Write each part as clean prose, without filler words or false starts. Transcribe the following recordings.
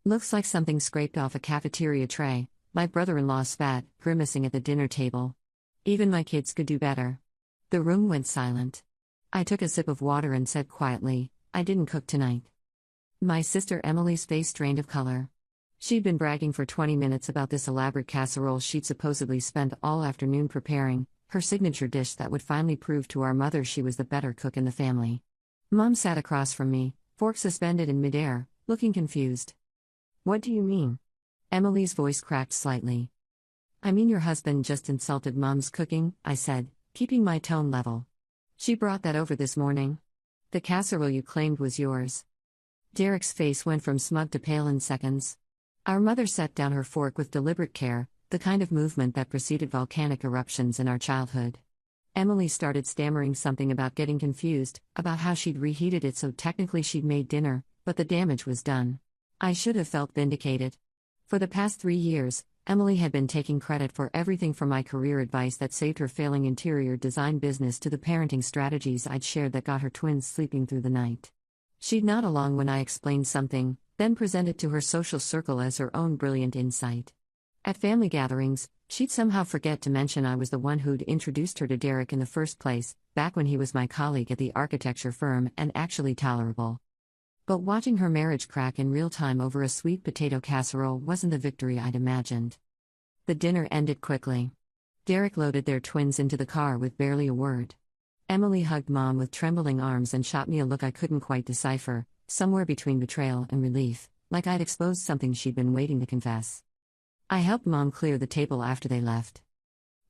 Looks like something scraped off a cafeteria tray, my brother-in-law spat, grimacing at the dinner table. Even my kids could do better. The room went silent. I took a sip of water and said quietly, I didn't cook tonight. My sister Emily's face drained of color. She'd been bragging for 20 minutes about this elaborate casserole she'd supposedly spent all afternoon preparing, her signature dish that would finally prove to our mother she was the better cook in the family. Mom sat across from me, fork suspended in midair, looking confused. What do you mean? Emily's voice cracked slightly. I mean your husband just insulted Mom's cooking, I said, keeping my tone level. She brought that over this morning. The casserole you claimed was yours. Derek's face went from smug to pale in seconds. Our mother set down her fork with deliberate care, the kind of movement that preceded volcanic eruptions in our childhood. Emily started stammering something about getting confused, about how she'd reheated it so technically she'd made dinner, but the damage was done. I should have felt vindicated. For the past 3 years, Emily had been taking credit for everything from my career advice that saved her failing interior design business to the parenting strategies I'd shared that got her twins sleeping through the night. She'd nod along when I explained something, then present it to her social circle as her own brilliant insight. At family gatherings, she'd somehow forget to mention I was the one who'd introduced her to Derek in the first place, back when he was my colleague at the architecture firm and actually tolerable. But watching her marriage crack in real time over a sweet potato casserole wasn't the victory I'd imagined. The dinner ended quickly. Derek loaded their twins into the car with barely a word. Emily hugged Mom with trembling arms and shot me a look I couldn't quite decipher, somewhere between betrayal and relief, like I'd exposed something she'd been waiting to confess. I helped Mom clear the table after they left.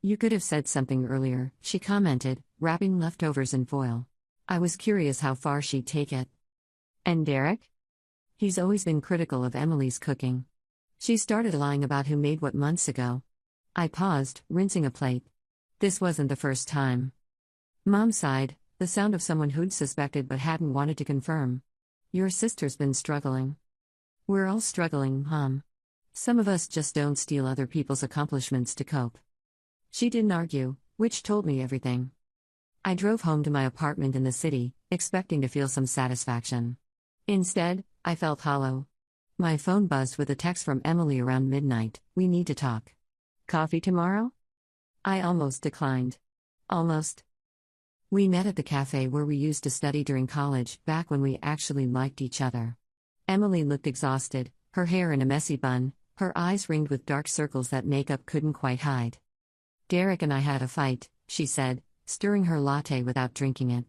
You could have said something earlier, she commented, wrapping leftovers in foil. I was curious how far she'd take it. And Derek? He's always been critical of Emily's cooking. She started lying about who made what months ago. I paused, rinsing a plate. This wasn't the first time. Mom sighed, the sound of someone who'd suspected but hadn't wanted to confirm. Your sister's been struggling. We're all struggling, Mom. Some of us just don't steal other people's accomplishments to cope. She didn't argue, which told me everything. I drove home to my apartment in the city, expecting to feel some satisfaction. Instead, I felt hollow. My phone buzzed with a text from Emily around midnight, we need to talk. Coffee tomorrow? I almost declined. Almost. We met at the cafe where we used to study during college, back when we actually liked each other. Emily looked exhausted, her hair in a messy bun, her eyes ringed with dark circles that makeup couldn't quite hide. Derek and I had a fight, she said, stirring her latte without drinking it.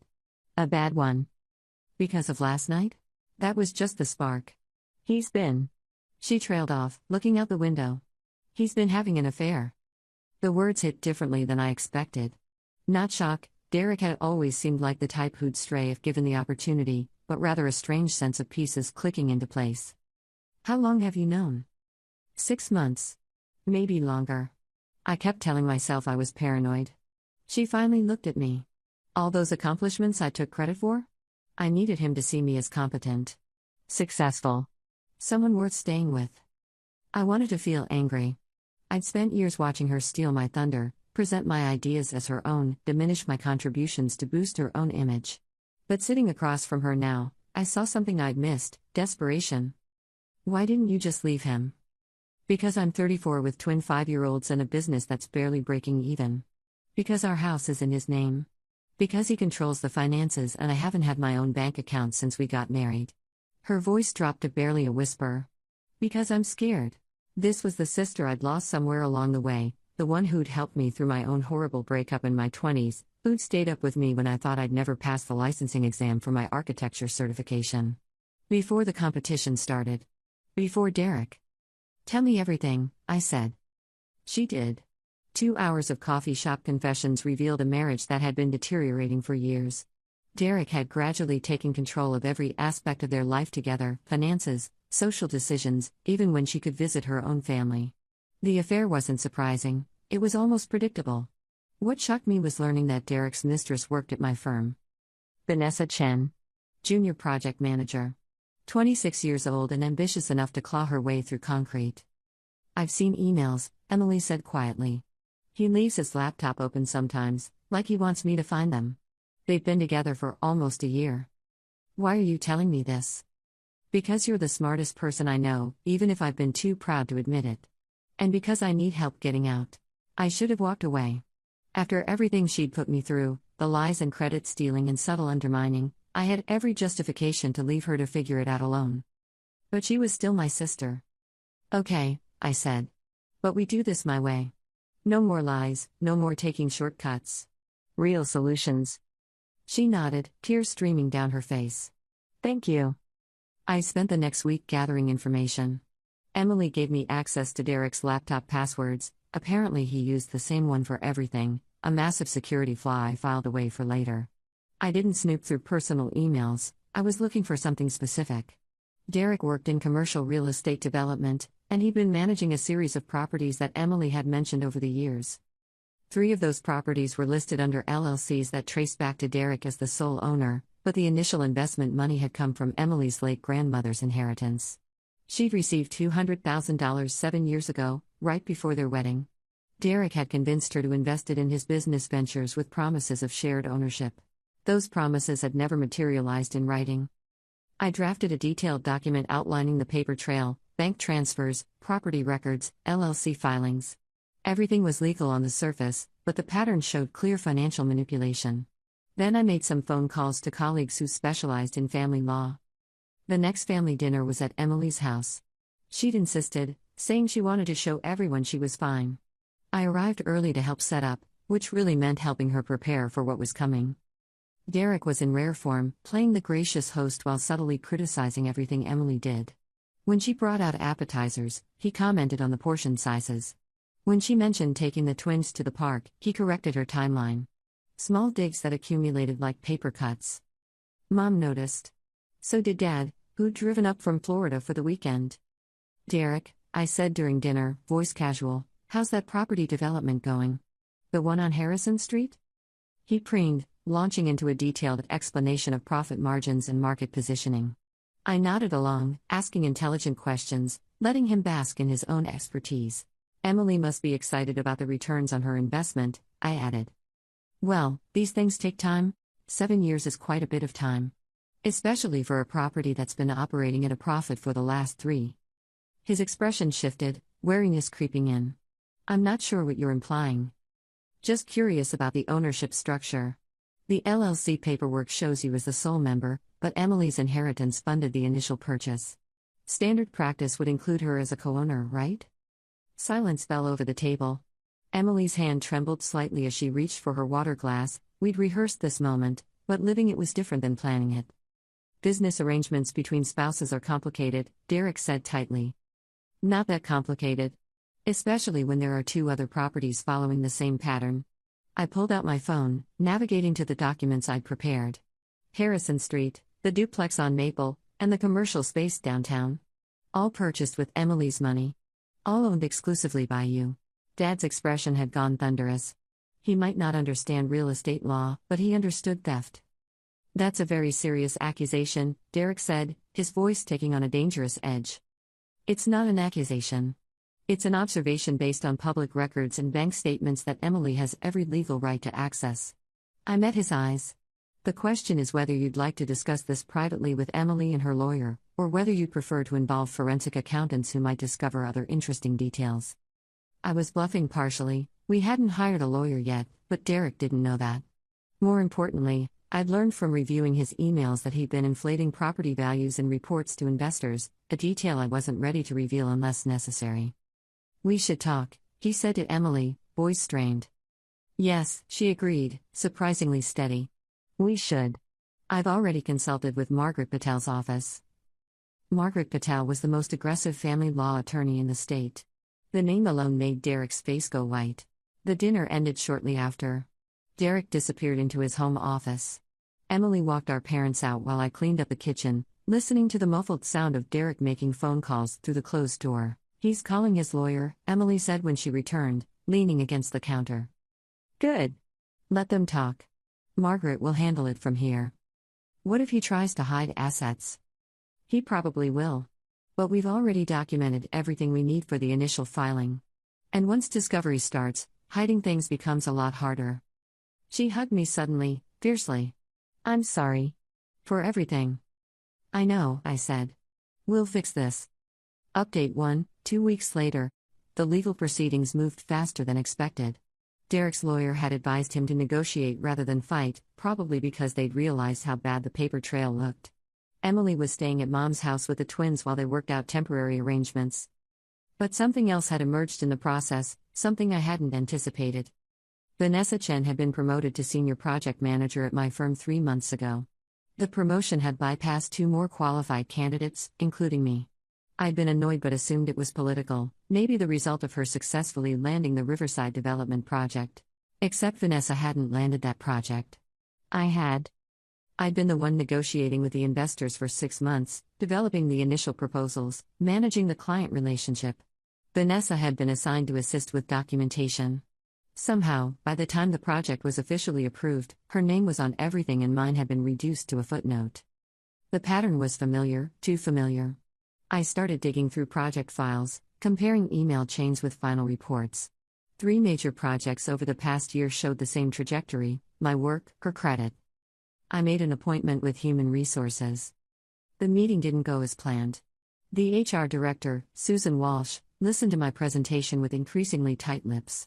A bad one. Because of last night? That was just the spark. He's been. She trailed off, looking out the window. He's been having an affair. The words hit differently than I expected. Not shock, Derek had always seemed like the type who'd stray if given the opportunity, but rather a strange sense of pieces clicking into place. How long have you known? 6 months. Maybe longer. I kept telling myself I was paranoid. She finally looked at me. All those accomplishments I took credit for? I needed him to see me as competent. Successful. Someone worth staying with. I wanted to feel angry. I'd spent years watching her steal my thunder, present my ideas as her own, diminish my contributions to boost her own image. But sitting across from her now, I saw something I'd missed, desperation. Why didn't you just leave him? Because I'm 34 with twin 5-year-olds and a business that's barely breaking even. Because our house is in his name. Because he controls the finances and I haven't had my own bank account since we got married. Her voice dropped to barely a whisper. Because I'm scared. This was the sister I'd lost somewhere along the way, the one who'd helped me through my own horrible breakup in my 20s, who'd stayed up with me when I thought I'd never pass the licensing exam for my architecture certification. Before the competition started. Before Derek. Tell me everything, I said. She did. 2 hours of coffee shop confessions revealed a marriage that had been deteriorating for years. Derek had gradually taken control of every aspect of their life together, finances, social decisions, even when she could visit her own family. The affair wasn't surprising, it was almost predictable. What shocked me was learning that Derek's mistress worked at my firm. Vanessa Chen. Junior project manager. 26 years old and ambitious enough to claw her way through concrete. I've seen emails, Emily said quietly. He leaves his laptop open sometimes, like he wants me to find them. They've been together for almost a year. Why are you telling me this? Because you're the smartest person I know, even if I've been too proud to admit it. And because I need help getting out. I should have walked away. After everything she'd put me through, the lies and credit stealing and subtle undermining, I had every justification to leave her to figure it out alone. But she was still my sister. Okay, I said. But we do this my way. No more lies, no more taking shortcuts. Real solutions. She nodded, tears streaming down her face. Thank you. I spent the next week gathering information. Emily gave me access to Derek's laptop passwords. Apparently he used the same one for everything, a massive security flaw I filed away for later. I didn't snoop through personal emails, I was looking for something specific. Derek worked in commercial real estate development, and he'd been managing a series of properties that Emily had mentioned over the years. 3 of those properties were listed under LLCs that traced back to Derek as the sole owner, but the initial investment money had come from Emily's late grandmother's inheritance. She'd received $200,000 7 years ago, right before their wedding. Derek had convinced her to invest it in his business ventures with promises of shared ownership. Those promises had never materialized in writing. I drafted a detailed document outlining the paper trail, bank transfers, property records, LLC filings. Everything was legal on the surface, but the pattern showed clear financial manipulation. Then I made some phone calls to colleagues who specialized in family law. The next family dinner was at Emily's house. She'd insisted, saying she wanted to show everyone she was fine. I arrived early to help set up, which really meant helping her prepare for what was coming. Derek was in rare form, playing the gracious host while subtly criticizing everything Emily did. When she brought out appetizers, he commented on the portion sizes. When she mentioned taking the twins to the park, he corrected her timeline. Small digs that accumulated like paper cuts. Mom noticed. So did Dad, who'd driven up from Florida for the weekend. Derek, I said during dinner, voice casual, how's that property development going? The one on Harrison Street? He preened, launching into a detailed explanation of profit margins and market positioning. I nodded along, asking intelligent questions, letting him bask in his own expertise. Emily must be excited about the returns on her investment, I added. Well, these things take time. 7 years is quite a bit of time. Especially for a property that's been operating at a profit for the last 3. His expression shifted, wariness creeping in. I'm not sure what you're implying. Just curious about the ownership structure. The LLC paperwork shows you as the sole member, but Emily's inheritance funded the initial purchase. Standard practice would include her as a co-owner, right? Silence fell over the table. Emily's hand trembled slightly as she reached for her water glass. We'd rehearsed this moment, but living it was different than planning it. Business arrangements between spouses are complicated, Derek said tightly. Not that complicated. Especially when there are 2 other properties following the same pattern. I pulled out my phone, navigating to the documents I'd prepared. Harrison Street, the duplex on Maple, and the commercial space downtown. All purchased with Emily's money. All owned exclusively by you. Dad's expression had gone thunderous. He might not understand real estate law, but he understood theft. That's a very serious accusation, Derek said, his voice taking on a dangerous edge. It's not an accusation. It's an observation based on public records and bank statements that Emily has every legal right to access. I met his eyes. The question is whether you'd like to discuss this privately with Emily and her lawyer, or whether you'd prefer to involve forensic accountants who might discover other interesting details. I was bluffing partially. We hadn't hired a lawyer yet, but Derek didn't know that. More importantly, I'd learned from reviewing his emails that he'd been inflating property values in reports to investors, a detail I wasn't ready to reveal unless necessary. We should talk, he said to Emily, voice strained. Yes, she agreed, surprisingly steady. We should. I've already consulted with Margaret Patel's office. Margaret Patel was the most aggressive family law attorney in the state. The name alone made Derek's face go white. The dinner ended shortly after. Derek disappeared into his home office. Emily walked our parents out while I cleaned up the kitchen, listening to the muffled sound of Derek making phone calls through the closed door. He's calling his lawyer, Emily said when she returned, leaning against the counter. Good. Let them talk. Margaret will handle it from here. What if he tries to hide assets? He probably will. But we've already documented everything we need for the initial filing. And once discovery starts, hiding things becomes a lot harder. She hugged me suddenly, fiercely. I'm sorry. For everything. I know, I said. We'll fix this. Update 1, 2 weeks later. The legal proceedings moved faster than expected. Derek's lawyer had advised him to negotiate rather than fight, probably because they'd realized how bad the paper trail looked. Emily was staying at Mom's house with the twins while they worked out temporary arrangements. But something else had emerged in the process, something I hadn't anticipated. Vanessa Chen had been promoted to senior project manager at my firm 3 months ago. The promotion had bypassed 2 more qualified candidates, including me. I'd been annoyed but assumed it was political, maybe the result of her successfully landing the Riverside development project. Except Vanessa hadn't landed that project. I had. I'd been the one negotiating with the investors for 6 months, developing the initial proposals, managing the client relationship. Vanessa had been assigned to assist with documentation. Somehow, by the time the project was officially approved, her name was on everything and mine had been reduced to a footnote. The pattern was familiar, too familiar. I started digging through project files, comparing email chains with final reports. 3 major projects over the past year showed the same trajectory: my work, her credit. I made an appointment with Human Resources. The meeting didn't go as planned. The HR director, Susan Walsh, listened to my presentation with increasingly tight lips.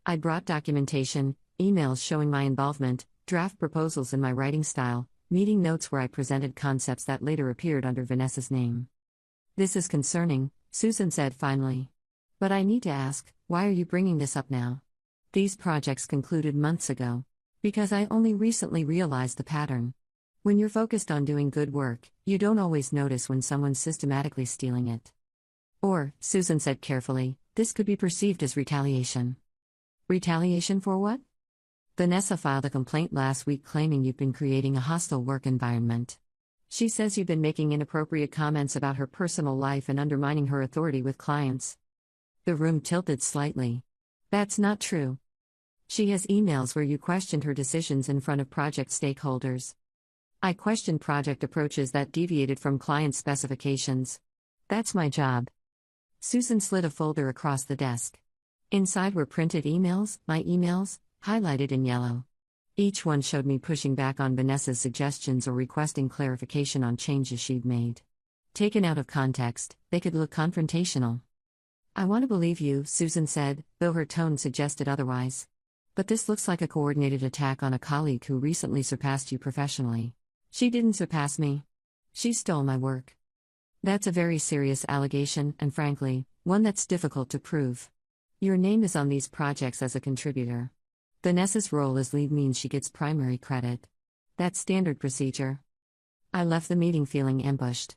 I brought documentation, emails showing my involvement, draft proposals in my writing style, meeting notes where I presented concepts that later appeared under Vanessa's name. "This is concerning," Susan said finally. "But I need to ask, why are you bringing this up now? These projects concluded months ago. Because I only recently realized the pattern. When you're focused on doing good work, you don't always notice when someone's systematically stealing it." Or, Susan said carefully, "this could be perceived as retaliation." Retaliation for what? "Vanessa filed a complaint last week claiming you've been creating a hostile work environment. She says you've been making inappropriate comments about her personal life and undermining her authority with clients." The room tilted slightly. "That's not true. She has emails where you questioned her decisions in front of project stakeholders." "I questioned project approaches that deviated from client specifications. That's my job." Susan slid a folder across the desk. Inside were printed emails, my emails, highlighted in yellow. Each one showed me pushing back on Vanessa's suggestions or requesting clarification on changes she'd made. Taken out of context, they could look confrontational. "I want to believe you," Susan said, though her tone suggested otherwise. "But this looks like a coordinated attack on a colleague who recently surpassed you professionally." "She didn't surpass me. She stole my work." "That's a very serious allegation, and frankly, one that's difficult to prove. Your name is on these projects as a contributor. Vanessa's role as lead means she gets primary credit. That's standard procedure." I left the meeting feeling ambushed.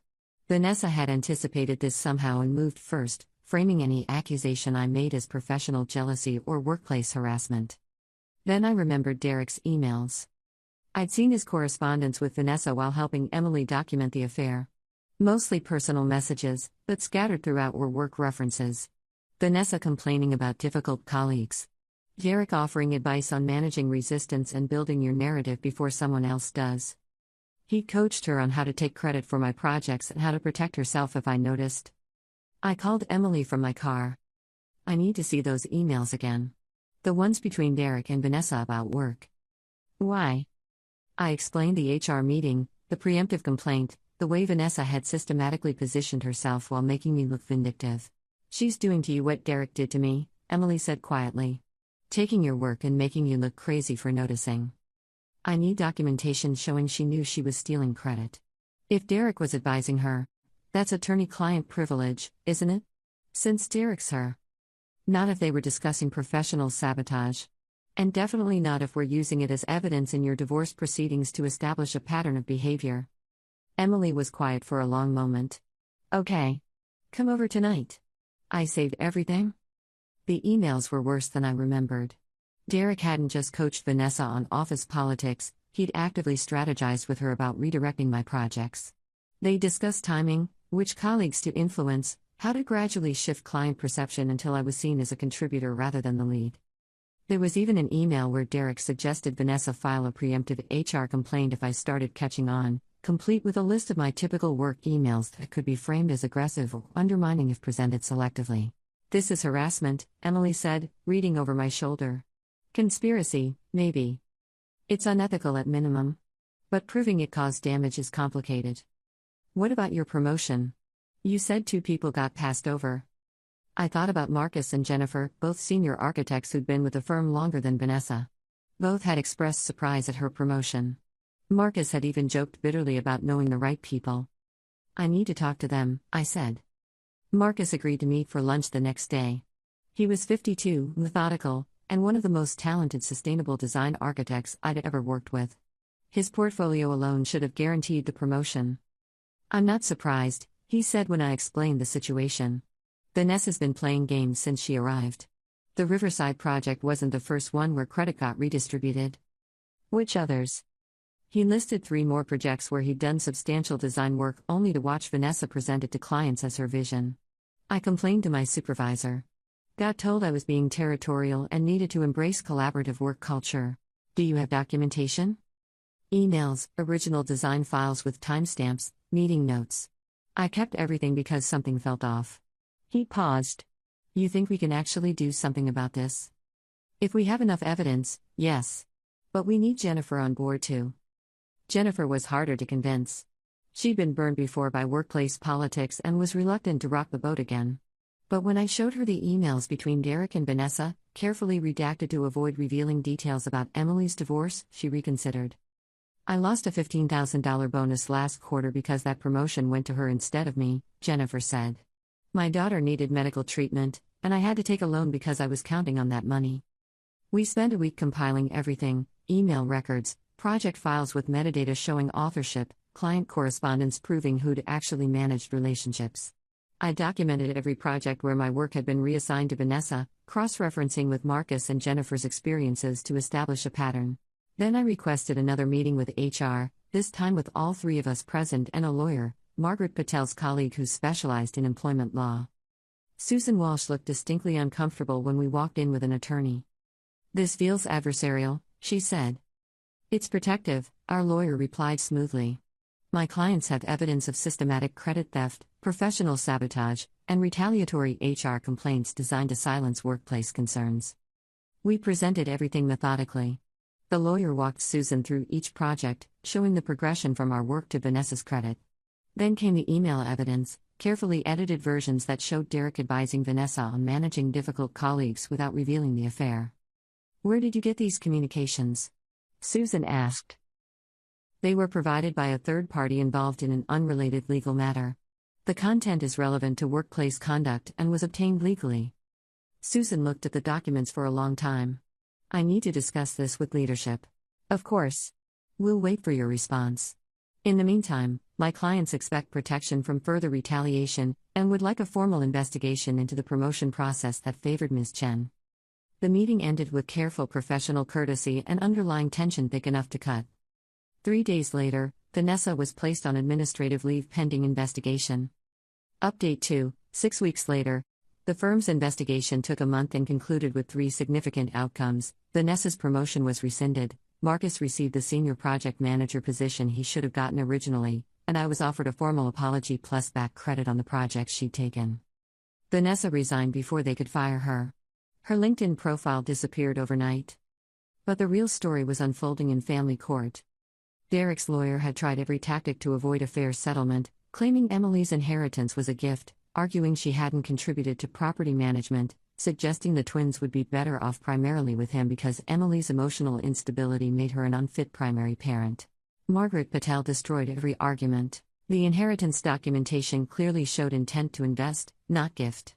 Vanessa had anticipated this somehow and moved first, framing any accusation I made as professional jealousy or workplace harassment. Then I remembered Derek's emails. I'd seen his correspondence with Vanessa while helping Emily document the affair. Mostly personal messages, but scattered throughout were work references. Vanessa complaining about difficult colleagues. Derek offering advice on managing resistance and building your narrative before someone else does. He coached her on how to take credit for my projects and how to protect herself if I noticed. I called Emily from my car. "I need to see those emails again. The ones between Derek and Vanessa about work." "Why?" I explained the HR meeting, the preemptive complaint, the way Vanessa had systematically positioned herself while making me look vindictive. "She's doing to you what Derek did to me," Emily said quietly. "Taking your work and making you look crazy for noticing. I need documentation showing she knew she was stealing credit. If Derek was advising her, that's attorney-client privilege, isn't it? Since Derek's her. Not if they were discussing professional sabotage. And definitely not if we're using it as evidence in your divorce proceedings to establish a pattern of behavior." Emily was quiet for a long moment. "Okay. Come over tonight." I saved everything? The emails were worse than I remembered. Derek hadn't just coached Vanessa on office politics, he'd actively strategized with her about redirecting my projects. They discussed timing, which colleagues to influence, how to gradually shift client perception until I was seen as a contributor rather than the lead. There was even an email where Derek suggested Vanessa file a preemptive HR complaint if I started catching on, complete with a list of my typical work emails that could be framed as aggressive or undermining if presented selectively. "This is harassment," Emily said, reading over my shoulder. "Conspiracy, maybe. It's unethical at minimum. But proving it caused damage is complicated." "What about your promotion?" You said two people got passed over. I thought about Marcus and Jennifer, both senior architects who'd been with the firm longer than Vanessa. Both had expressed surprise at her promotion. Marcus had even joked bitterly about knowing the right people. I need to talk to them, I said. Marcus agreed to meet for lunch the next day. He was 52, methodical, and one of the most talented sustainable design architects I'd ever worked with. His portfolio alone should have guaranteed the promotion. I'm not surprised, he said when I explained the situation. Vanessa's been playing games since she arrived. The Riverside project wasn't the first one where credit got redistributed. Which others? He listed 3 more projects where he'd done substantial design work only to watch Vanessa present it to clients as her vision. I complained to my supervisor. Got told I was being territorial and needed to embrace collaborative work culture. Do you have documentation? Emails, original design files with timestamps, meeting notes. I kept everything because something felt off. He paused. You think we can actually do something about this? If we have enough evidence, yes. But we need Jennifer on board too. Jennifer was harder to convince. She'd been burned before by workplace politics and was reluctant to rock the boat again. But when I showed her the emails between Derek and Vanessa, carefully redacted to avoid revealing details about Emily's divorce, she reconsidered. I lost a $15,000 bonus last quarter because that promotion went to her instead of me, Jennifer said. My daughter needed medical treatment, and I had to take a loan because I was counting on that money. We spent a week compiling everything: email records, project files with metadata showing authorship, client correspondence proving who'd actually managed relationships. I documented every project where my work had been reassigned to Vanessa, cross-referencing with Marcus and Jennifer's experiences to establish a pattern. Then I requested another meeting with HR, this time with all 3 of us present and a lawyer, Margaret Patel's colleague who specialized in employment law. Susan Walsh looked distinctly uncomfortable when we walked in with an attorney. This feels adversarial, she said. It's protective, our lawyer replied smoothly. My clients have evidence of systematic credit theft, professional sabotage, and retaliatory HR complaints designed to silence workplace concerns. We presented everything methodically. The lawyer walked Susan through each project, showing the progression from our work to Vanessa's credit. Then came the email evidence, carefully edited versions that showed Derek advising Vanessa on managing difficult colleagues without revealing the affair. Where did you get these communications? Susan asked. They were provided by a third party involved in an unrelated legal matter. The content is relevant to workplace conduct and was obtained legally. Susan looked at the documents for a long time. I need to discuss this with leadership. Of course. We'll wait for your response. In the meantime, my clients expect protection from further retaliation and would like a formal investigation into the promotion process that favored Ms. Chen. The meeting ended with careful professional courtesy and underlying tension thick enough to cut. 3 days later, Vanessa was placed on administrative leave pending investigation. Update 2, 6 weeks later. The firm's investigation took a month and concluded with 3 significant outcomes. Vanessa's promotion was rescinded, Marcus received the senior project manager position he should have gotten originally, and I was offered a formal apology plus back credit on the projects she'd taken. Vanessa resigned before they could fire her. Her LinkedIn profile disappeared overnight. But the real story was unfolding in family court. Derek's lawyer had tried every tactic to avoid a fair settlement, claiming Emily's inheritance was a gift, arguing she hadn't contributed to property management, suggesting the twins would be better off primarily with him because Emily's emotional instability made her an unfit primary parent. Margaret Patel destroyed every argument. The inheritance documentation clearly showed intent to invest, not gift.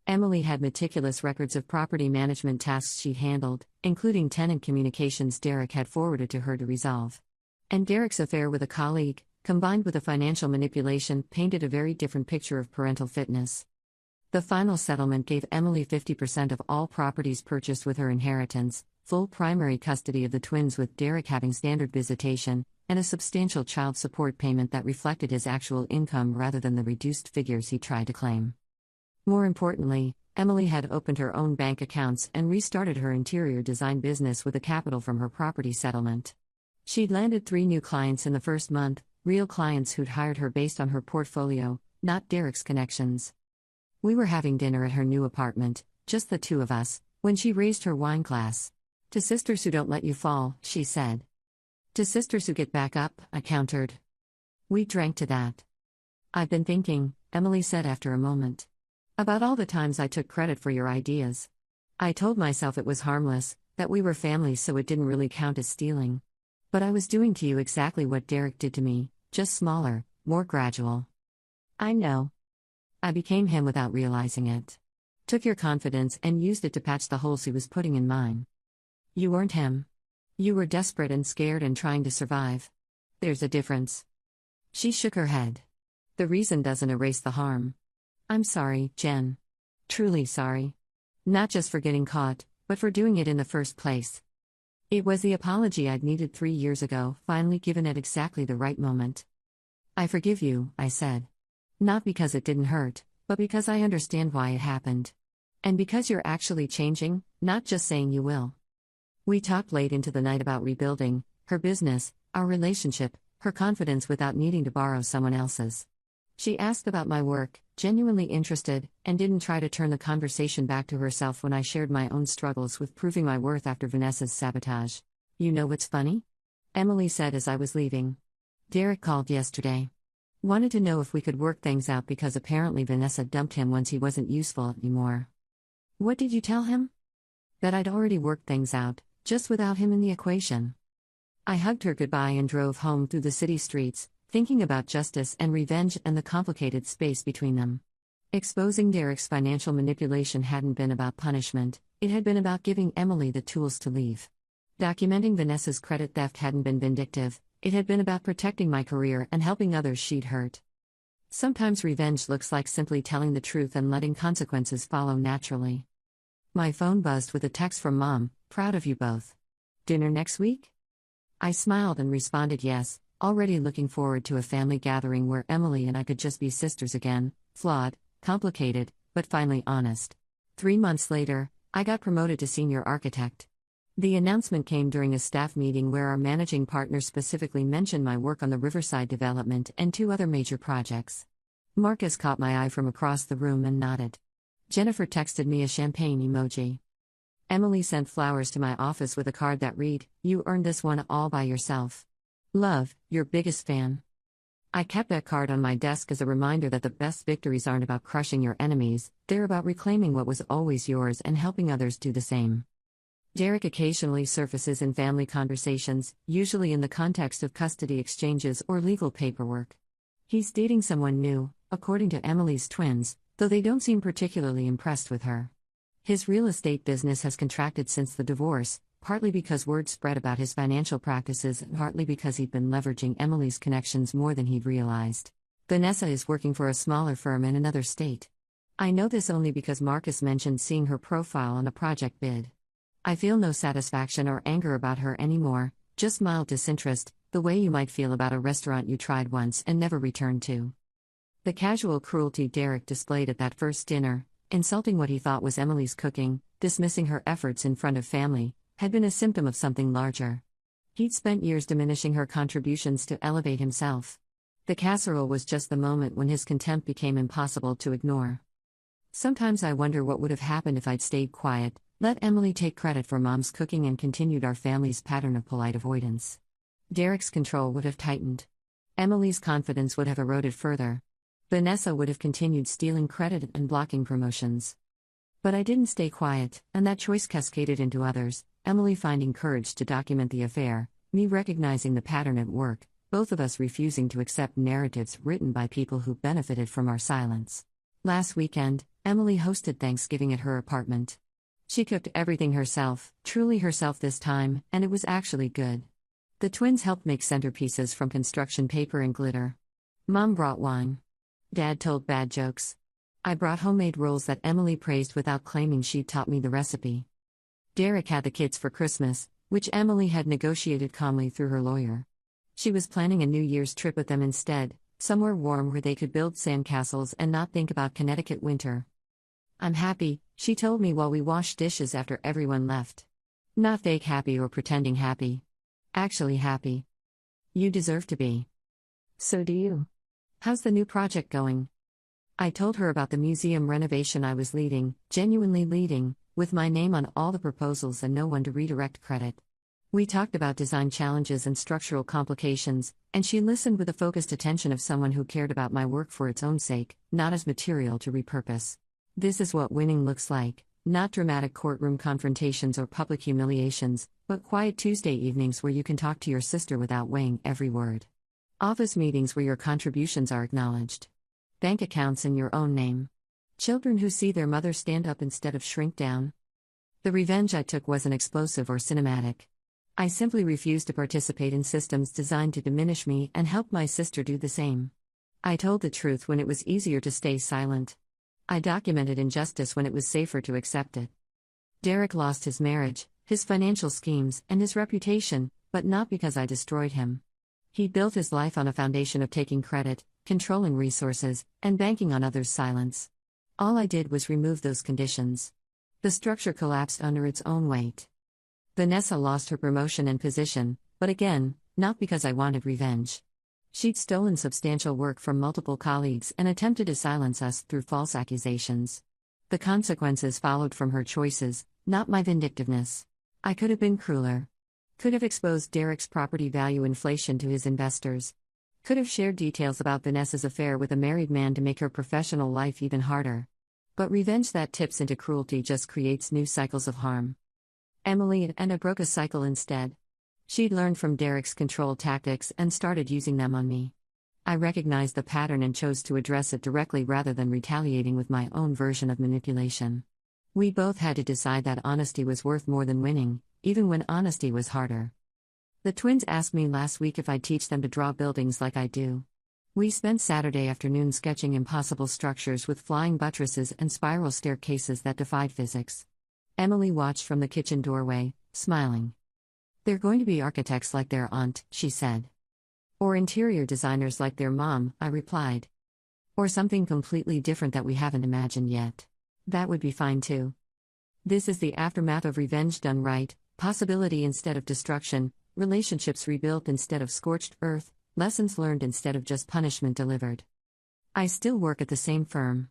Emily had meticulous records of property management tasks she'd handled, including tenant communications Derek had forwarded to her to resolve. And Derek's affair with a colleague, combined with the financial manipulation, painted a very different picture of parental fitness. The final settlement gave Emily 50% of all properties purchased with her inheritance, full primary custody of the twins with Derek having standard visitation, and a substantial child support payment that reflected his actual income rather than the reduced figures he tried to claim. More importantly, Emily had opened her own bank accounts and restarted her interior design business with the capital from her property settlement. She'd landed 3 new clients in the first month, real clients who'd hired her based on her portfolio, not Derek's connections. We were having dinner at her new apartment, just the 2 of us, when she raised her wine glass. To sisters who don't let you fall, she said. To sisters who get back up, I countered. We drank to that. I've been thinking, Emily said after a moment. About all the times I took credit for your ideas. I told myself it was harmless, that we were family so it didn't really count as stealing. But I was doing to you exactly what Derek did to me, just smaller, more gradual. I know. I became him without realizing it. Took your confidence and used it to patch the holes he was putting in mine. You weren't him. You were desperate and scared and trying to survive. There's a difference. She shook her head. The reason doesn't erase the harm. I'm sorry, Jen. Truly sorry. Not just for getting caught, but for doing it in the first place. It was the apology I'd needed 3 years ago, finally given at exactly the right moment. I forgive you, I said. Not because it didn't hurt, but because I understand why it happened. And because you're actually changing, not just saying you will. We talked late into the night about rebuilding, her business, our relationship, her confidence without needing to borrow someone else's. She asked about my work, genuinely interested, and didn't try to turn the conversation back to herself when I shared my own struggles with proving my worth after Vanessa's sabotage. You know what's funny? Emily said as I was leaving. Derek called yesterday. Wanted to know if we could work things out because apparently Vanessa dumped him once he wasn't useful anymore. What did you tell him? That I'd already worked things out, just without him in the equation. I hugged her goodbye and drove home through the city streets, thinking about justice and revenge and the complicated space between them. Exposing Derek's financial manipulation hadn't been about punishment, it had been about giving Emily the tools to leave. Documenting Vanessa's credit theft hadn't been vindictive, it had been about protecting my career and helping others she'd hurt. Sometimes revenge looks like simply telling the truth and letting consequences follow naturally. My phone buzzed with a text from Mom, proud of you both. Dinner next week? I smiled and responded yes, already looking forward to a family gathering where Emily and I could just be sisters again, flawed, complicated, but finally honest. 3 months later, I got promoted to senior architect. The announcement came during a staff meeting where our managing partner specifically mentioned my work on the Riverside development and 2 other major projects. Marcus caught my eye from across the room and nodded. Jennifer texted me a champagne emoji. Emily sent flowers to my office with a card that read, "You earned this one all by yourself. Love, your biggest fan." I kept that card on my desk as a reminder that the best victories aren't about crushing your enemies, they're about reclaiming what was always yours and helping others do the same. Derek occasionally surfaces in family conversations, usually in the context of custody exchanges or legal paperwork. He's dating someone new, according to Emily's twins, though they don't seem particularly impressed with her. His real estate business has contracted since the divorce, partly because word spread about his financial practices and partly because he'd been leveraging Emily's connections more than he'd realized. Vanessa is working for a smaller firm in another state. I know this only because Marcus mentioned seeing her profile on a project bid. I feel no satisfaction or anger about her anymore, just mild disinterest, the way you might feel about a restaurant you tried once and never returned to. The casual cruelty Derek displayed at that first dinner, insulting what he thought was Emily's cooking, dismissing her efforts in front of family, had been a symptom of something larger. He'd spent years diminishing her contributions to elevate himself. The casserole was just the moment when his contempt became impossible to ignore. Sometimes I wonder what would have happened if I'd stayed quiet, let Emily take credit for Mom's cooking and continued our family's pattern of polite avoidance. Derek's control would have tightened. Emily's confidence would have eroded further. Vanessa would have continued stealing credit and blocking promotions. But I didn't stay quiet, and that choice cascaded into others, Emily finding courage to document the affair, me recognizing the pattern at work, both of us refusing to accept narratives written by people who benefited from our silence. Last weekend, Emily hosted Thanksgiving at her apartment. She cooked everything herself, truly herself this time, and it was actually good. The twins helped make centerpieces from construction paper and glitter. Mom brought wine. Dad told bad jokes. I brought homemade rolls that Emily praised without claiming she'd taught me the recipe. Derek had the kids for Christmas, which Emily had negotiated calmly through her lawyer. She was planning a New Year's trip with them instead, somewhere warm where they could build sandcastles and not think about Connecticut winter. "I'm happy," she told me while we washed dishes after everyone left. Not fake happy or pretending happy. Actually happy. You deserve to be. So do you. How's the new project going? I told her about the museum renovation I was leading, genuinely leading, with my name on all the proposals and no one to redirect credit. We talked about design challenges and structural complications, and she listened with the focused attention of someone who cared about my work for its own sake, not as material to repurpose. This is what winning looks like, not dramatic courtroom confrontations or public humiliations, but quiet Tuesday evenings where you can talk to your sister without weighing every word. Office meetings where your contributions are acknowledged. Bank accounts in your own name. Children who see their mother stand up instead of shrink down. The revenge I took wasn't explosive or cinematic. I simply refused to participate in systems designed to diminish me and help my sister do the same. I told the truth when it was easier to stay silent. I documented injustice when it was safer to accept it. Derek lost his marriage, his financial schemes, and his reputation, but not because I destroyed him. He built his life on a foundation of taking credit, controlling resources, and banking on others' silence. All I did was remove those conditions. The structure collapsed under its own weight. Vanessa lost her promotion and position, but again, not because I wanted revenge. She'd stolen substantial work from multiple colleagues and attempted to silence us through false accusations. The consequences followed from her choices, not my vindictiveness. I could have been crueler. Could have exposed Derek's property value inflation to his investors. Could have shared details about Vanessa's affair with a married man to make her professional life even harder. But revenge that tips into cruelty just creates new cycles of harm. Emily and I broke a cycle instead. She'd learned from Derek's control tactics and started using them on me. I recognized the pattern and chose to address it directly rather than retaliating with my own version of manipulation. We both had to decide that honesty was worth more than winning, even when honesty was harder. The twins asked me last week if I'd teach them to draw buildings like I do. We spent Saturday afternoon sketching impossible structures with flying buttresses and spiral staircases that defied physics. Emily watched from the kitchen doorway, smiling. "They're going to be architects like their aunt," she said. "Or interior designers like their mom," I replied. "Or something completely different that we haven't imagined yet. That would be fine too." This is the aftermath of revenge done right, possibility instead of destruction, relationships rebuilt instead of scorched earth, lessons learned instead of just punishment delivered. I still work at the same firm.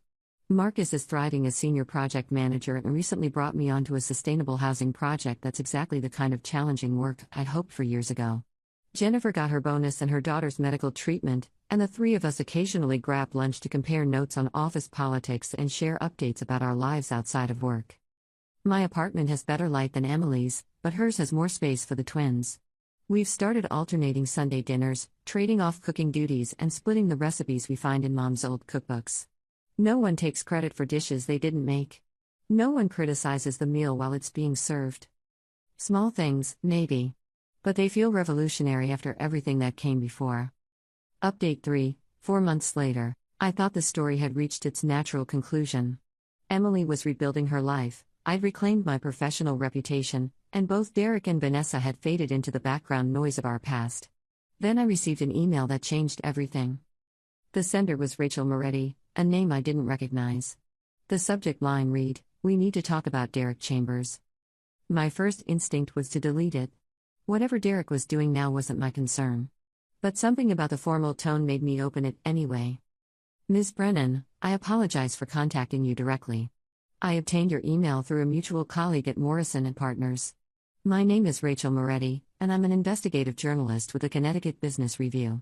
Marcus is thriving as senior project manager and recently brought me onto a sustainable housing project that's exactly the kind of challenging work I'd hoped for years ago. Jennifer got her bonus and her daughter's medical treatment, and the three of us occasionally grab lunch to compare notes on office politics and share updates about our lives outside of work. My apartment has better light than Emily's, but hers has more space for the twins. We've started alternating Sunday dinners, trading off cooking duties and splitting the recipes we find in Mom's old cookbooks. No one takes credit for dishes they didn't make. No one criticizes the meal while it's being served. Small things, maybe. But they feel revolutionary after everything that came before. Update 3, 4 months later, I thought the story had reached its natural conclusion. Emily was rebuilding her life, I'd reclaimed my professional reputation, and both Derek and Vanessa had faded into the background noise of our past. Then I received an email that changed everything. The sender was Rachel Moretti, a name I didn't recognize. The subject line read, "We need to talk about Derek Chambers." My first instinct was to delete it. Whatever Derek was doing now wasn't my concern. But something about the formal tone made me open it anyway. "Ms. Brennan, I apologize for contacting you directly. I obtained your email through a mutual colleague at Morrison & Partners. My name is Rachel Moretti, and I'm an investigative journalist with the Connecticut Business Review.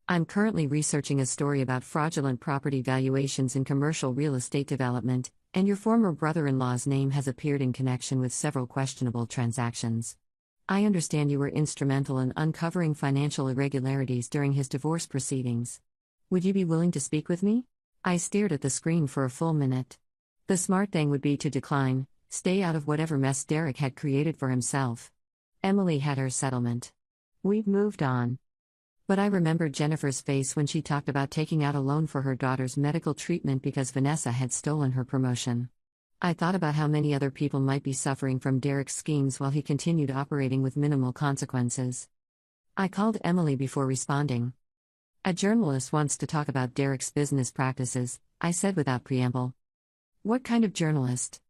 I'm currently researching a story about fraudulent property valuations in commercial real estate development, and your former brother-in-law's name has appeared in connection with several questionable transactions. I understand you were instrumental in uncovering financial irregularities during his divorce proceedings. Would you be willing to speak with me?" I stared at the screen for a full minute. The smart thing would be to decline, stay out of whatever mess Derek had created for himself. Emily had her settlement. We'd moved on. But I remembered Jennifer's face when she talked about taking out a loan for her daughter's medical treatment because Vanessa had stolen her promotion. I thought about how many other people might be suffering from Derek's schemes while he continued operating with minimal consequences. I called Emily before responding. "A journalist wants to talk about Derek's business practices," I said without preamble. "What kind of journalist?"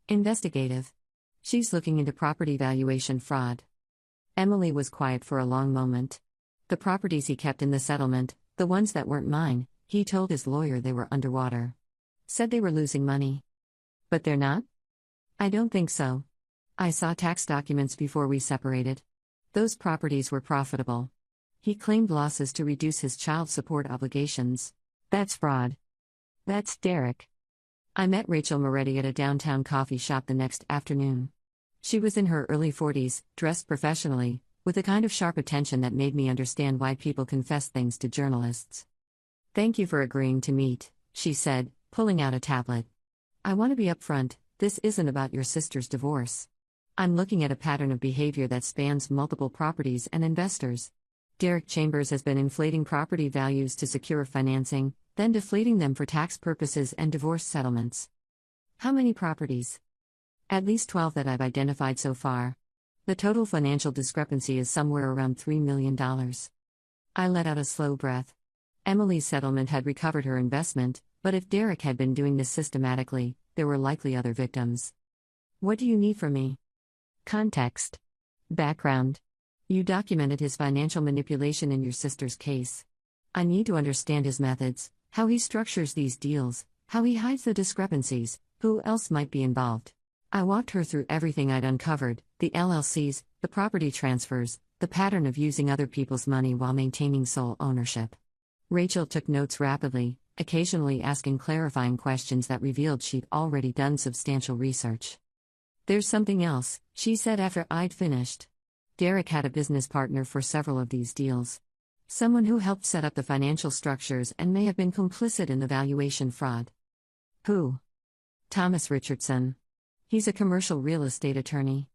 "Investigative. She's looking into property valuation fraud." Emily was quiet for a long moment. "The properties he kept in the settlement, the ones that weren't mine, he told his lawyer they were underwater. Said they were losing money." "But they're not?" "I don't think so. I saw tax documents before we separated. Those properties were profitable. He claimed losses to reduce his child support obligations. That's fraud. That's Derek. I met Rachel Moretti at a downtown coffee shop the next afternoon. She was in her early 40s, dressed professionally, with a kind of sharp attention that made me understand why people confess things to journalists. "Thank you for agreeing to meet," she said, pulling out a tablet. "I want to be upfront, this isn't about your sister's divorce. I'm looking at a pattern of behavior that spans multiple properties and investors. Derek Chambers has been inflating property values to secure financing, then deflating them for tax purposes and divorce settlements." "How many properties?" "At least 12 that I've identified so far. The total financial discrepancy is somewhere around $3 million. I let out a slow breath. Emily's settlement had recovered her investment, but if Derek had been doing this systematically, there were likely other victims. "What do you need from me?" "Context. Background. You documented his financial manipulation in your sister's case. I need to understand his methods, how he structures these deals, how he hides the discrepancies, who else might be involved." I walked her through everything I'd uncovered: the LLCs, the property transfers, the pattern of using other people's money while maintaining sole ownership. Rachel took notes rapidly, occasionally asking clarifying questions that revealed she'd already done substantial research. "There's something else," she said after I'd finished. "Derek had a business partner for several of these deals. Someone who helped set up the financial structures and may have been complicit in the valuation fraud." "Who?" "Thomas Richardson. He's a commercial real estate attorney.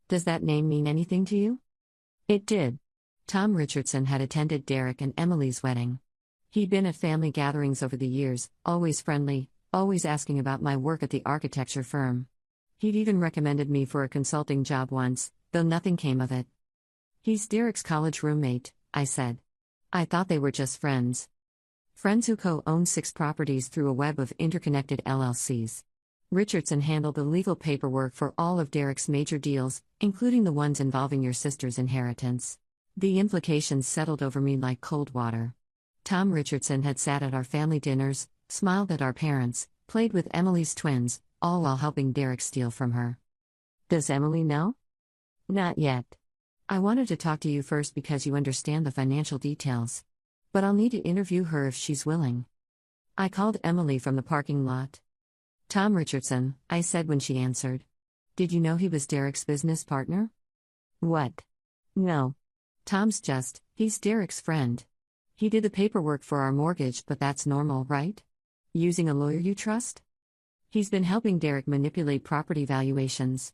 Does that name mean anything to you?" It did. Tom Richardson had attended Derek and Emily's wedding. He'd been at family gatherings over the years, always friendly, always asking about my work at the architecture firm. He'd even recommended me for a consulting job once, though nothing came of it. "He's Derek's college roommate," I said. "I thought they were just friends." "Friends who co-own 6 properties through a web of interconnected LLCs. Richardson handled the legal paperwork for all of Derek's major deals, including the ones involving your sister's inheritance." The implications settled over me like cold water. Tom Richardson had sat at our family dinners, smiled at our parents, played with Emily's twins, all while helping Derek steal from her. "Does Emily know?" "Not yet. I wanted to talk to you first because you understand the financial details. But I'll need to interview her if she's willing." I called Emily from the parking lot. "Tom Richardson," I said when she answered. "Did you know he was Derek's business partner?" "What? No. He's Derek's friend. He did the paperwork for our mortgage, but that's normal, right? Using a lawyer you trust? He's been helping Derek manipulate property valuations.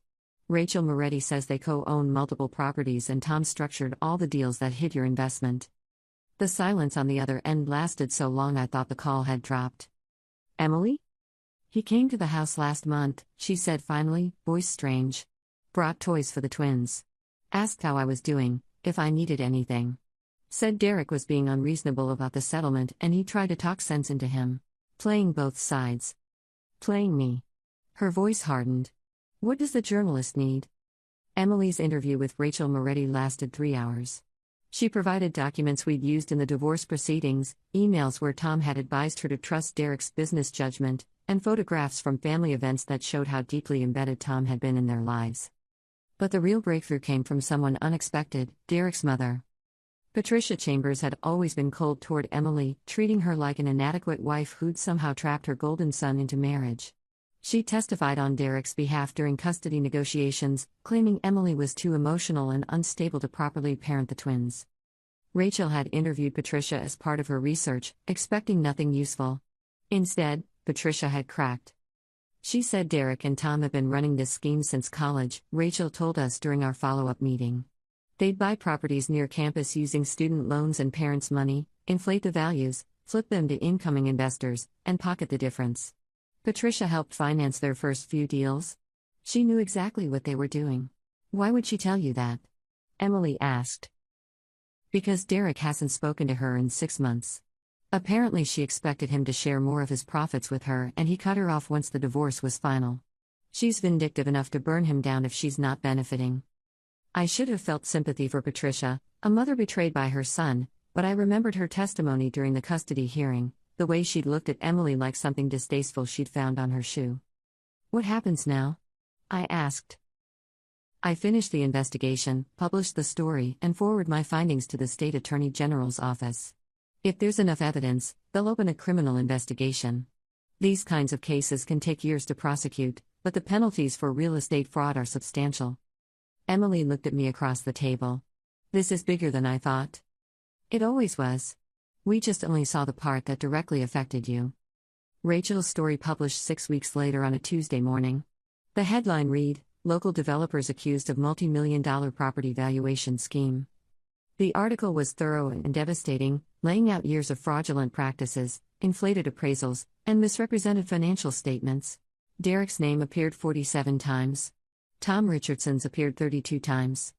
Rachel Moretti says they co-own multiple properties and Tom structured all the deals that hid your investment." The silence on the other end lasted so long I thought the call had dropped. "Emily?" "He came to the house last month," she said finally, voice strange. "Brought toys for the twins. Asked how I was doing, if I needed anything. Said Derek was being unreasonable about the settlement and he tried to talk sense into him. Playing both sides." "Playing me?" Her voice hardened. "What does the journalist need?" Emily's interview with Rachel Moretti lasted 3 hours. She provided documents we'd used in the divorce proceedings, emails where Tom had advised her to trust Derek's business judgment, and photographs from family events that showed how deeply embedded Tom had been in their lives. But the real breakthrough came from someone unexpected: Derek's mother. Patricia Chambers had always been cold toward Emily, treating her like an inadequate wife who'd somehow trapped her golden son into marriage. She testified on Derek's behalf during custody negotiations, claiming Emily was too emotional and unstable to properly parent the twins. Rachel had interviewed Patricia as part of her research, expecting nothing useful. Instead, Patricia had cracked. She said Derek and Tom had been running this scheme since college, Rachel told us during our follow-up meeting. They'd buy properties near campus using student loans and parents' money, inflate the values, flip them to incoming investors, and pocket the difference. Patricia helped finance their first few deals. She knew exactly what they were doing. "Why would she tell you that?" Emily asked. "Because Derek hasn't spoken to her in 6 months. Apparently she expected him to share more of his profits with her and he cut her off once the divorce was final. She's vindictive enough to burn him down if she's not benefiting." I should have felt sympathy for Patricia, a mother betrayed by her son, but I remembered her testimony during the custody hearing, the way she'd looked at Emily like something distasteful she'd found on her shoe. "What happens now?" I asked. I finished the investigation, published the story, and forwarded my findings to the State Attorney General's office. If there's enough evidence, they'll open a criminal investigation. These kinds of cases can take years to prosecute, but the penalties for real estate fraud are substantial. Emily looked at me across the table. This is bigger than I thought. It always was. We just only saw the part that directly affected you. Rachel's story published 6 weeks later on a Tuesday morning. The headline read, Local developers accused of multi-million-dollar property valuation scheme. The article was thorough and devastating, laying out years of fraudulent practices, inflated appraisals, and misrepresented financial statements. Derek's name appeared 47 times. Tom Richardson's appeared 32 times.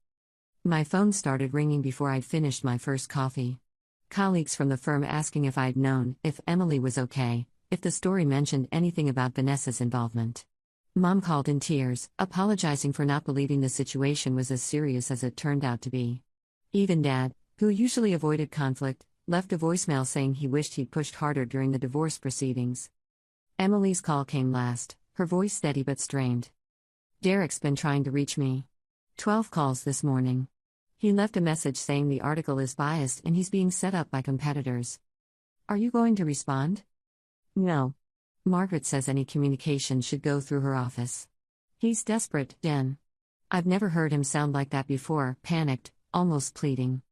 My phone started ringing before I'd finished my first coffee. Colleagues from the firm asking if I'd known, if Emily was okay, if the story mentioned anything about Vanessa's involvement. Mom called in tears, apologizing for not believing the situation was as serious as it turned out to be. Even Dad, who usually avoided conflict, left a voicemail saying he wished he'd pushed harder during the divorce proceedings. Emily's call came last, her voice steady but strained. Derek's been trying to reach me. 12 calls this morning. He left a message saying the article is biased and he's being set up by competitors. Are you going to respond? No. Margaret says any communication should go through her office. He's desperate, Jen. I've never heard him sound like that before, panicked, almost pleading.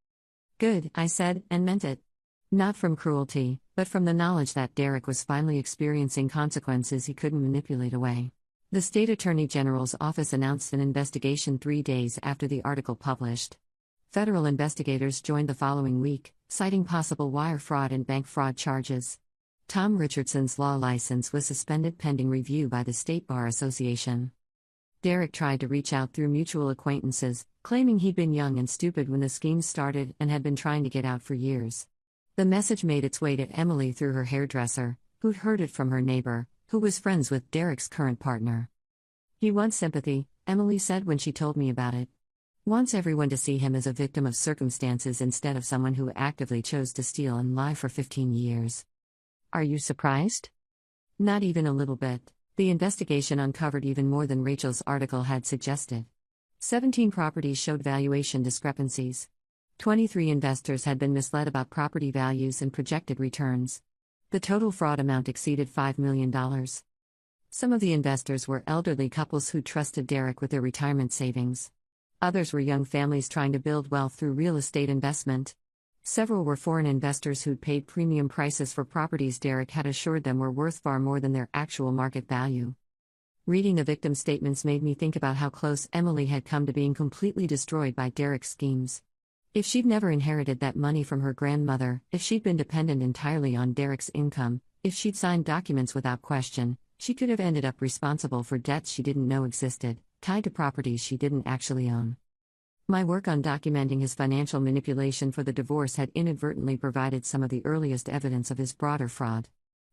Good, I said, and meant it. Not from cruelty, but from the knowledge that Derek was finally experiencing consequences he couldn't manipulate away. The State Attorney General's office announced an investigation 3 days after the article published. Federal investigators joined the following week, citing possible wire fraud and bank fraud charges. Tom Richardson's law license was suspended pending review by the State Bar Association. Derek tried to reach out through mutual acquaintances, claiming he'd been young and stupid when the scheme started and had been trying to get out for years. The message made its way to Emily through her hairdresser, who'd heard it from her neighbor, who was friends with Derek's current partner. He wants sympathy, Emily said when she told me about it. Wants everyone to see him as a victim of circumstances instead of someone who actively chose to steal and lie for 15 years. Are you surprised? Not even a little bit. The investigation uncovered even more than Rachel's article had suggested. 17 properties showed valuation discrepancies. 23 investors had been misled about property values and projected returns. The total fraud amount exceeded $5 million. Some of the investors were elderly couples who trusted Derek with their retirement savings. Others were young families trying to build wealth through real estate investment. Several were foreign investors who'd paid premium prices for properties Derek had assured them were worth far more than their actual market value. Reading the victim statements made me think about how close Emily had come to being completely destroyed by Derek's schemes. If she'd never inherited that money from her grandmother, if she'd been dependent entirely on Derek's income, if she'd signed documents without question, she could have ended up responsible for debts she didn't know existed, tied to properties she didn't actually own. My work on documenting his financial manipulation for the divorce had inadvertently provided some of the earliest evidence of his broader fraud.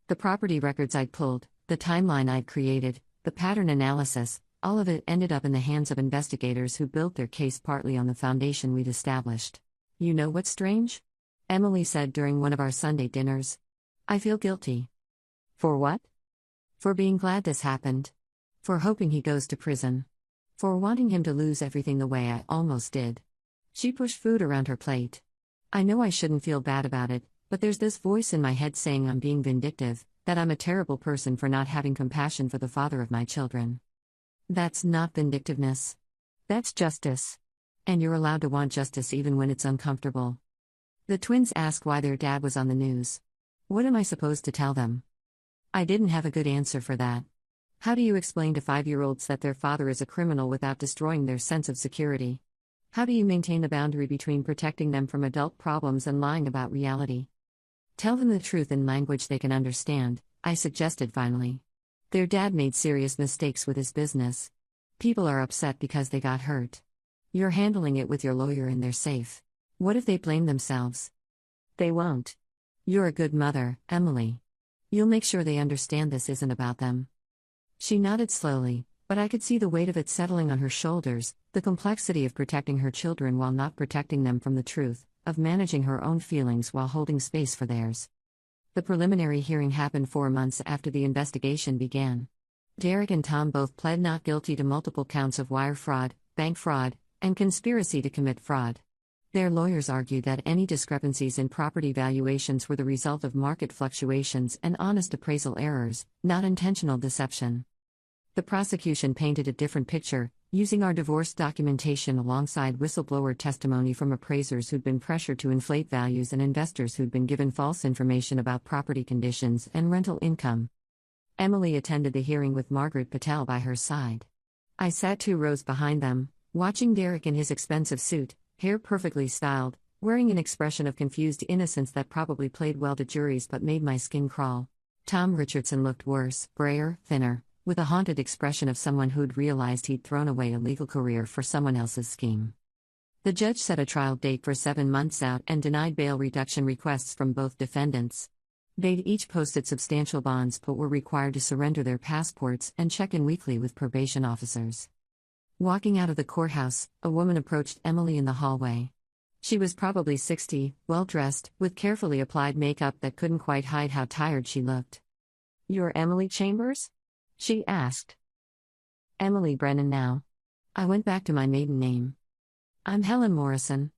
The property records I'd pulled, the timeline I'd created, the pattern analysis, all of it ended up in the hands of investigators who built their case partly on the foundation we'd established. You know what's strange? Emily said during one of our Sunday dinners. I feel guilty. For what? For being glad this happened. For hoping he goes to prison. For wanting him to lose everything the way I almost did. She pushed food around her plate. I know I shouldn't feel bad about it, but there's this voice in my head saying I'm being vindictive, that I'm a terrible person for not having compassion for the father of my children. That's not vindictiveness. That's justice. And you're allowed to want justice even when it's uncomfortable. The twins asked why their dad was on the news. What am I supposed to tell them? I didn't have a good answer for that. How do you explain to 5-year-olds that their father is a criminal without destroying their sense of security? How do you maintain the boundary between protecting them from adult problems and lying about reality? Tell them the truth in language they can understand, I suggested finally. Their dad made serious mistakes with his business. People are upset because they got hurt. You're handling it with your lawyer and they're safe. What if they blame themselves? They won't. You're a good mother, Emily. You'll make sure they understand this isn't about them. She nodded slowly, but I could see the weight of it settling on her shoulders, the complexity of protecting her children while not protecting them from the truth, of managing her own feelings while holding space for theirs. The preliminary hearing happened 4 months after the investigation began. Derek and Tom both pled not guilty to multiple counts of wire fraud, bank fraud, and conspiracy to commit fraud. Their lawyers argued that any discrepancies in property valuations were the result of market fluctuations and honest appraisal errors, not intentional deception. The prosecution painted a different picture, using our divorce documentation alongside whistleblower testimony from appraisers who'd been pressured to inflate values and investors who'd been given false information about property conditions and rental income. Emily attended the hearing with Margaret Patel by her side. I sat 2 rows behind them, watching Derek in his expensive suit, hair perfectly styled, wearing an expression of confused innocence that probably played well to juries but made my skin crawl. Tom Richardson looked worse, grayer, thinner, with a haunted expression of someone who'd realized he'd thrown away a legal career for someone else's scheme. The judge set a trial date for 7 months out and denied bail reduction requests from both defendants. They'd each posted substantial bonds but were required to surrender their passports and check in weekly with probation officers. Walking out of the courthouse, a woman approached Emily in the hallway. She was probably 60, well-dressed, with carefully applied makeup that couldn't quite hide how tired she looked. "You're Emily Chambers?" she asked. "Emily Brennan now. I went back to my maiden name. I'm Helen Morrison.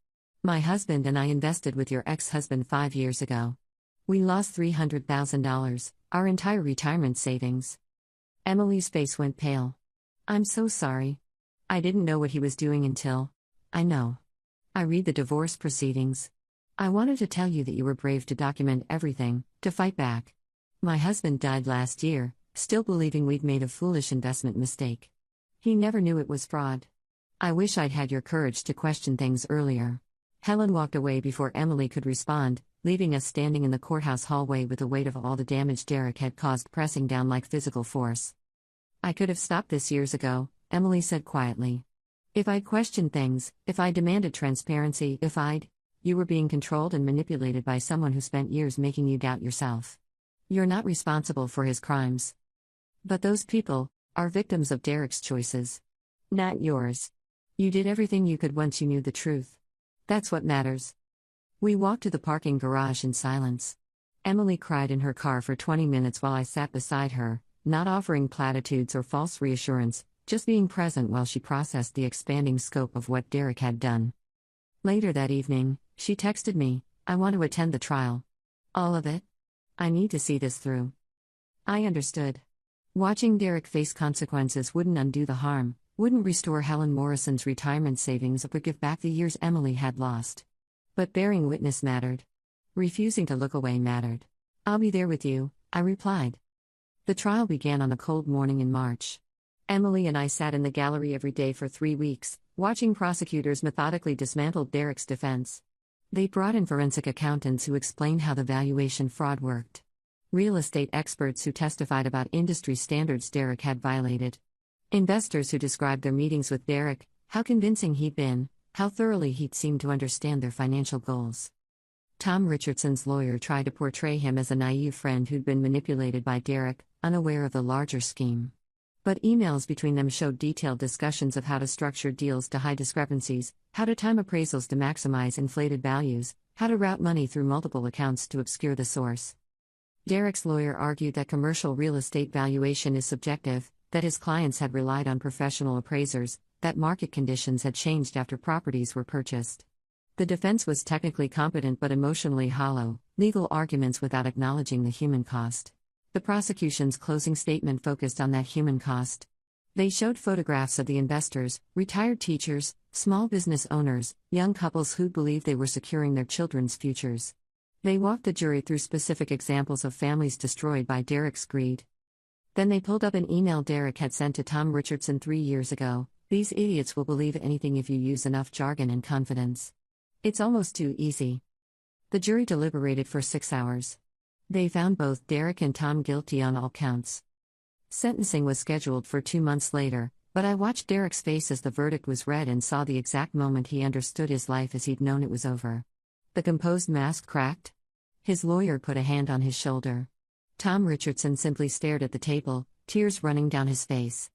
My husband and I invested with your ex-husband 5 years ago. We lost $300,000, our entire retirement savings." Emily's face went pale. "I'm so sorry. I didn't know what he was doing until... I know. I read the divorce proceedings. I wanted to tell you that you were brave to document everything, to fight back. My husband died last year, still believing we'd made a foolish investment mistake. He never knew it was fraud. I wish I'd had your courage to question things earlier." Helen walked away before Emily could respond, leaving us standing in the courthouse hallway with the weight of all the damage Derek had caused pressing down like physical force. "I could have stopped this years ago," Emily said quietly. "If I'd questioned things, if I demanded transparency, you were being controlled and manipulated by someone who spent years making you doubt yourself. You're not responsible for his crimes. But those people are victims of Derek's choices. Not yours. You did everything you could once you knew the truth. That's what matters." We walked to the parking garage in silence. Emily cried in her car for 20 minutes while I sat beside her, not offering platitudes or false reassurance, just being present while she processed the expanding scope of what Derek had done. Later that evening, she texted me, "I want to attend the trial. All of it. I need to see this through." I understood. Watching Derek face consequences wouldn't undo the harm, wouldn't restore Helen Morrison's retirement savings or give back the years Emily had lost. But bearing witness mattered. Refusing to look away mattered. "I'll be there with you," I replied. The trial began on a cold morning in March. Emily and I sat in the gallery every day for 3 weeks, watching prosecutors methodically dismantle Derek's defense. They brought in forensic accountants who explained how the valuation fraud worked. Real estate experts who testified about industry standards Derek had violated. Investors who described their meetings with Derek, how convincing he'd been, how thoroughly he'd seemed to understand their financial goals. Tom Richardson's lawyer tried to portray him as a naive friend who'd been manipulated by Derek, unaware of the larger scheme. But emails between them showed detailed discussions of how to structure deals to hide discrepancies, how to time appraisals to maximize inflated values, how to route money through multiple accounts to obscure the source. Derek's lawyer argued that commercial real estate valuation is subjective, that his clients had relied on professional appraisers, that market conditions had changed after properties were purchased. The defense was technically competent but emotionally hollow, legal arguments without acknowledging the human cost. The prosecution's closing statement focused on that human cost. They showed photographs of the investors, retired teachers, small business owners, young couples who believed they were securing their children's futures. They walked the jury through specific examples of families destroyed by Derek's greed. Then they pulled up an email Derek had sent to Tom Richardson 3 years ago. "These idiots will believe anything if you use enough jargon and confidence. It's almost too easy." The jury deliberated for 6 hours. They found both Derek and Tom guilty on all counts. Sentencing was scheduled for 2 months later, but I watched Derek's face as the verdict was read and saw the exact moment he understood his life as he'd known it was over. The composed mask cracked. His lawyer put a hand on his shoulder. Tom Richardson simply stared at the table, tears running down his face.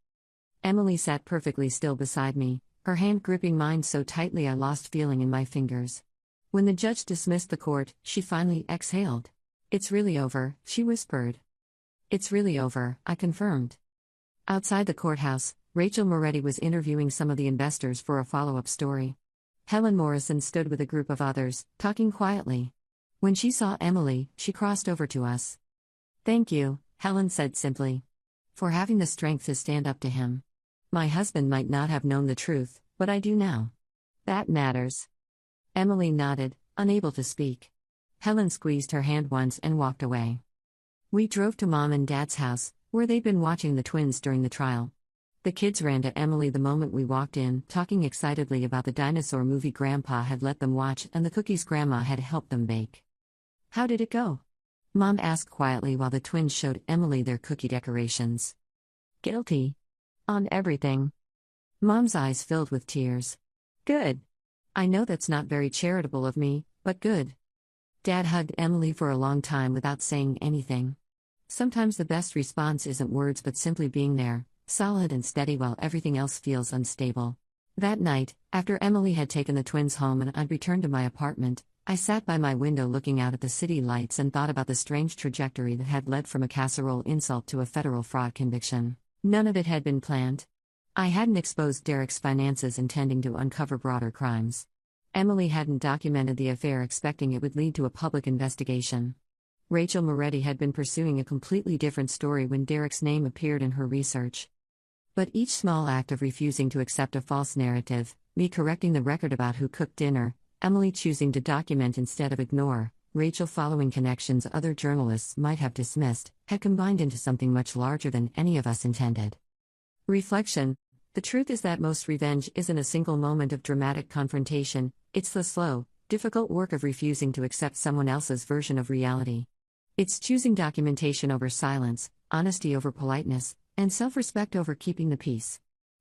Emily sat perfectly still beside me, her hand gripping mine so tightly I lost feeling in my fingers. When the judge dismissed the court, she finally exhaled. "It's really over," she whispered. "It's really over," I confirmed. Outside the courthouse, Rachel Moretti was interviewing some of the investors for a follow-up story. Helen Morrison stood with a group of others, talking quietly. When she saw Emily, she crossed over to us. "Thank you," Helen said simply, "for having the strength to stand up to him. My husband might not have known the truth, but I do now. That matters." Emily nodded, unable to speak. Helen squeezed her hand once and walked away. We drove to Mom and Dad's house, where they'd been watching the twins during the trial. The kids ran to Emily the moment we walked in, talking excitedly about the dinosaur movie Grandpa had let them watch and the cookies Grandma had helped them bake. "How did it go?" Mom asked quietly while the twins showed Emily their cookie decorations. "Guilty. On everything." Mom's eyes filled with tears. "Good. I know that's not very charitable of me, but good." Dad hugged Emily for a long time without saying anything. Sometimes the best response isn't words but simply being there, solid and steady while everything else feels unstable. That night, after Emily had taken the twins home and I'd returned to my apartment, I sat by my window looking out at the city lights and thought about the strange trajectory that had led from a casserole insult to a federal fraud conviction. None of it had been planned. I hadn't exposed Derek's finances intending to uncover broader crimes. Emily hadn't documented the affair expecting it would lead to a public investigation. Rachel Moretti had been pursuing a completely different story when Derek's name appeared in her research. But each small act of refusing to accept a false narrative, me correcting the record about who cooked dinner, Emily choosing to document instead of ignore, Rachel following connections other journalists might have dismissed, had combined into something much larger than any of us intended. Reflection. The truth is that most revenge isn't a single moment of dramatic confrontation, it's the slow, difficult work of refusing to accept someone else's version of reality. It's choosing documentation over silence, honesty over politeness, and self-respect over keeping the peace.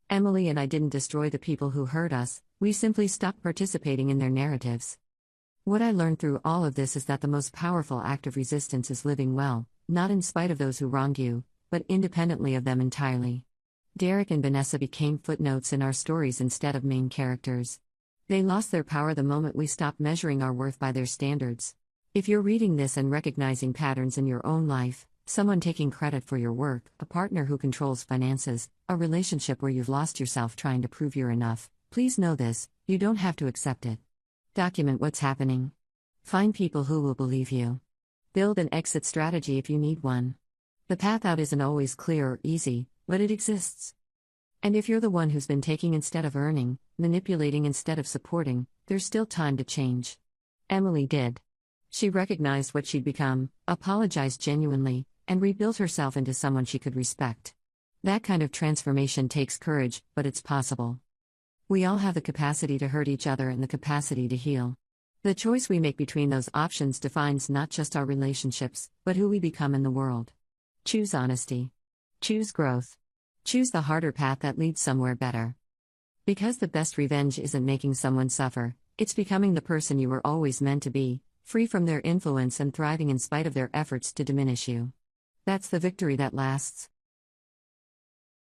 Emily and I didn't destroy the people who hurt us, we simply stopped participating in their narratives. What I learned through all of this is that the most powerful act of resistance is living well, not in spite of those who wronged you, but independently of them entirely. Derek and Vanessa became footnotes in our stories instead of main characters. They lost their power the moment we stopped measuring our worth by their standards. If you're reading this and recognizing patterns in your own life, someone taking credit for your work, a partner who controls finances, a relationship where you've lost yourself trying to prove you're enough, please know this, you don't have to accept it. Document what's happening. Find people who will believe you. Build an exit strategy if you need one. The path out isn't always clear or easy, but it exists. And if you're the one who's been taking instead of earning, manipulating instead of supporting, there's still time to change. Emily did. She recognized what she'd become, apologized genuinely, and rebuilt herself into someone she could respect. That kind of transformation takes courage, but it's possible. We all have the capacity to hurt each other and the capacity to heal. The choice we make between those options defines not just our relationships, but who we become in the world. Choose honesty. Choose growth. Choose the harder path that leads somewhere better. Because the best revenge isn't making someone suffer, it's becoming the person you were always meant to be, free from their influence and thriving in spite of their efforts to diminish you. That's the victory that lasts.